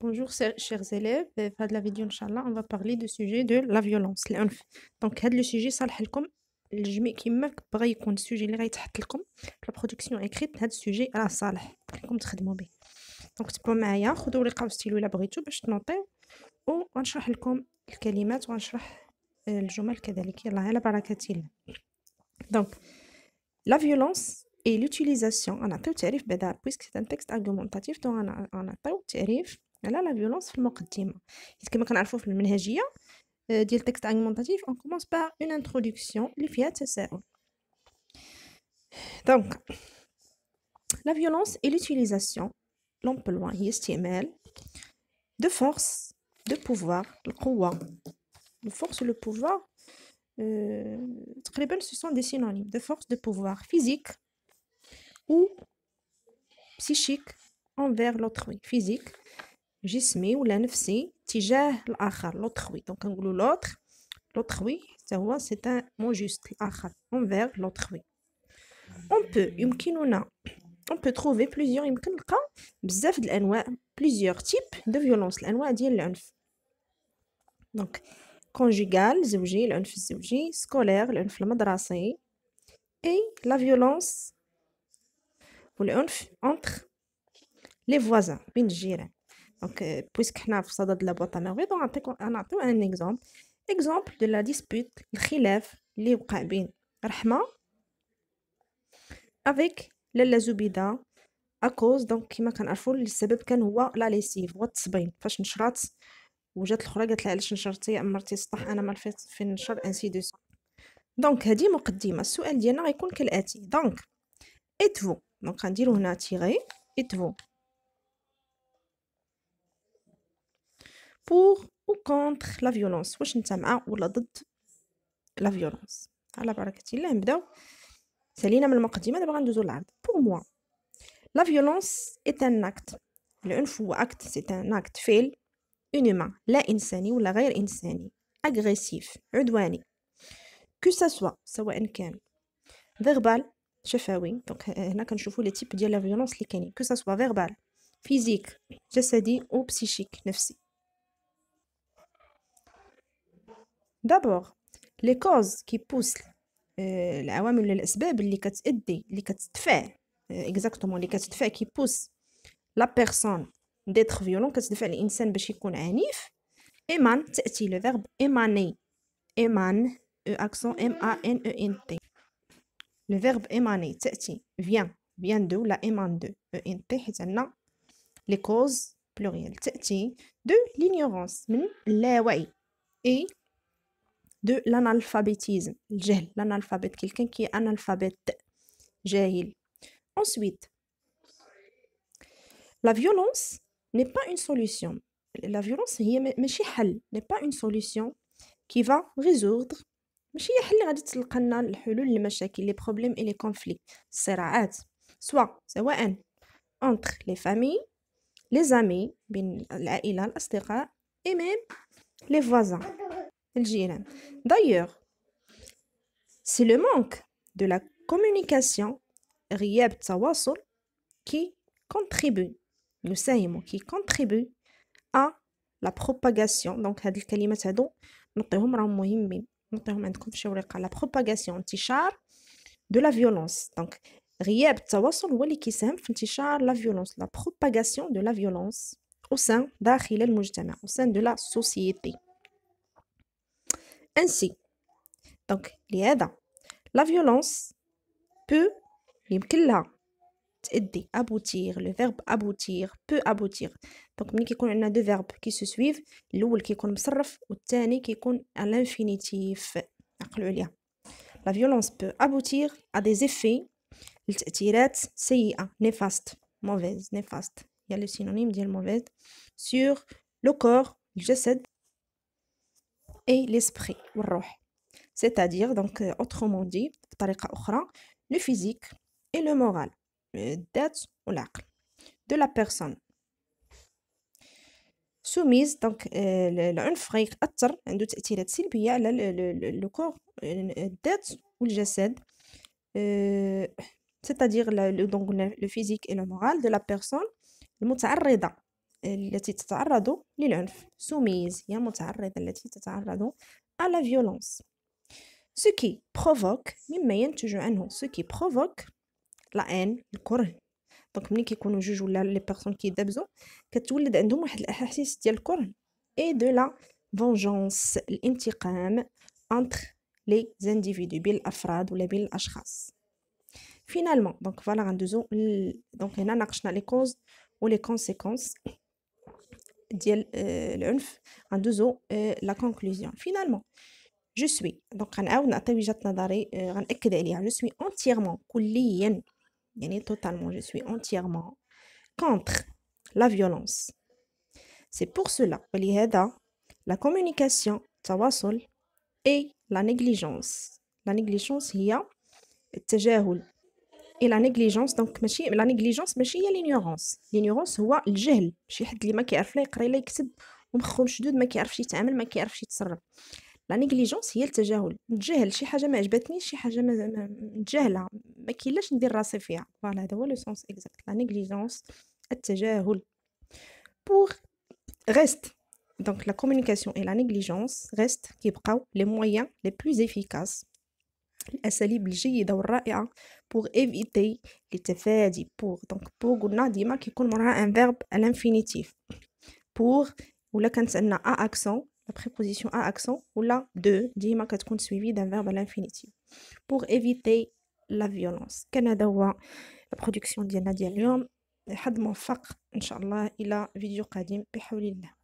Bonjour chers élèves, في هاد la vidéo inchallah on va parler du sujet de la violence العنف. دونك هاد لو sujet صالح لكم الجميع كيما بغى يكون السوجي اللي غيتحط لكم في la production écrite هاد السوجي راه صالح لكم تخدموا به. دونك تبعوا معايا خذوا ورقة وستيلو إلا بغيتو باش تنوطيو وغنشرح لكم الكلمات وغنشرح الجمل كذلك. يلاه على بركة الله. دونك la violence et l'utilisation غنعطيو تعريف بعدا puisque c'est un texte argumentatif دونك غنعطيو تعريف على la violence في المقدمة. حيت كما كنعرفوا في المنهجية ديال texte argumentatif on commence par une introduction اللي فيها تساؤل. Donc la violence et l'utilisation l'emploi هي استعمال de force de pouvoir القوة le force le pouvoir تقريبا ce sont des synonymes de force de pouvoir physique ou psychique envers l'autrui physique جسمي ولا نفسي تجاه الآخر l'autrui donc كنقولوا l'autrui حتى هو c'est un mot juste الآخر envers l'autrui يمكننا on peut trouver plusieurs يمكن نلقى بزاف د الأنواع plusieurs types de violence الأنواع ديال العنف donc conjugal زوجي العنف الزوجي scolaire العنف المدرسي et la violence والعنف entre les voisins بين الجيران دونك بويسك حنا في صدد لا بوط ميرفي نعطيو ان اكزومبل دو لا ديسبوت الخلاف اللي وقع بين رحمه افيك لاله زبيده اكوز دونك كيما كنعرفوا السبب كان هو لا ليسيف هو التصبين فاش نشرات وجات الاخرى قالت لها علاش نشرتي امرتي السطح انا ما لفيت في النشر انسي دو سون دونك هذه مقدمه السؤال ديالنا غيكون كالاتي دونك اتفو دونك غنديرو هنا تيغي اتفو pour ou contre la violence واش انت مع ولا ضد la violence على بركة الله نبداو سالينا من المقدمة دابا غندوزو للعرض pour moi la violence est un acte العنف هو acte c'est un acte فعل inhumain لا إنساني ولا غير إنساني agressif عدواني que ça soit سواء كان verbal شفوي دونك هنا كنشوفوا لي تيب ديال la violence اللي كاينين que ça soit verbal physique جسدي ou psychique نفسي d'abord les causes qui poussent العوامل ولا الأسباب اللي كتأدي اللي كتدفع exactement اللي كتدفع qui pousse la personne d'être violent كتدفع الإنسان باش يكون عنيف émane تأتي le verbe émaner émane accent M A N E N T le verbe émaner تأتي vient de ولا émane de E N T حيت عندنا les causes pluriel تأتي de l'ignorance من اللاوعي et de l'analphabétisme الجهل l'analphabète quelqu'un qui est analphabète جاهل ensuite la violence n'est pas une solution la violence هي ماشي حل n'est pas une solution qui va résoudre ماشي هي حل اللي غادي تلقى لنا الحلول للمشاكل les problèmes et les conflits الصراعات سواء entre les familles les amis بين العائلة الأصدقاء et même les voisins الجيران d'ailleurs c'est le manque de la communication غياب التواصل qui contribue يساهم qui contribue à la propagation donc هاد الكلمات هادو نطيهم راهم مهمين نطيهم عندكم في شي ورقه la propagation انتشار de la violence donc غياب التواصل هو اللي كيساهم في انتشار la violence la propagation de la violence au sein داخل المجتمع au sein de la société ainsi donc لهذا la violence peut يمكن لها تأدي aboutir le verbe aboutir peut aboutir donc ملي كيكون عندنا دو verbe qui se suivent الاول كيكون مصرف والثاني كيكون à l'infinitif عقلوا عليها la violence peut aboutir à des effets لتأثيرات سيئة néfaste mauvaise néfaste il y a le synonyme ديال mauvaise sur le corps الجسد et l'esprit والروح c'est-à-dire donc autrement dit بطريقة أخرى le physique et le moral الذات والعقل de la personne soumise donc العنف غيأثر عنده تأثيرات سلبية على لو كور الذات والجسد c'est-à-dire donc le physique et le moral de la personne المتعرضة التي تتعرض للعنف. soumise هي متعرضة، التي تتعرض à la violence. ce qui provoque مما ينتج عنه ce qui provoque la haine الكره. دونك ملي كيكونوا جوج ولا لي بيرسون كيدابزوا كتولد عندهم واحد الاحاسيس ديال الكره اي دو لا فونجونس الانتقام entre les individus بين الافراد ولا بين الاشخاص. فينالمون دونك فوالا غندوزو دونك هنا ناقشنا لي كوز ولي كونسيكونس ديال العنف. غندوزو لا كونكلوزيون. فينالمون جو سوي دونك غنعاود نعطي وجهة نظري غنأكد عليها. جو سوي انتيرمون كليا يعني totalement je suis entièrement contre la violence. c'est pour cela ولهذا la communication التواصل et la négligence هي التجاهل. et la négligence donc ماشي la négligence ماشي هي l'ignorance هو الجهل. شي حد اللي ما كيعرف لا يقرا لا يكتب ومخه مشدود ما كيعرفش يتعامل ما كيعرفش يتصرف. لا نيغليجونس هي التجاهل. نتجاهل شي حاجه ما عجبتنيش شي حاجه نتجاهلها ما كاينلاش ندير راسي فيها. فوالا هذا هو لو سونس اكزاكت. لا نيغليجونس التجاهل. pour reste donc la communication et la négligence reste كيبقاو les moyens les plus efficaces الاساليب الجيده والرائعه pour éviter للتفادي. pour donc pour قلنا ديما كيكون موراها ان فيرب à l'infinitif. pour ولا كانت عندنا a accent la préposition à accent ou la de ديما كتكون suivie d'un verbe à l'infinitif pour éviter la violence. كان هذا هو البرودكسيون ديالنا ديال اليوم. حد موفق ان شاء الله. الى فيديو قادم بحول الله.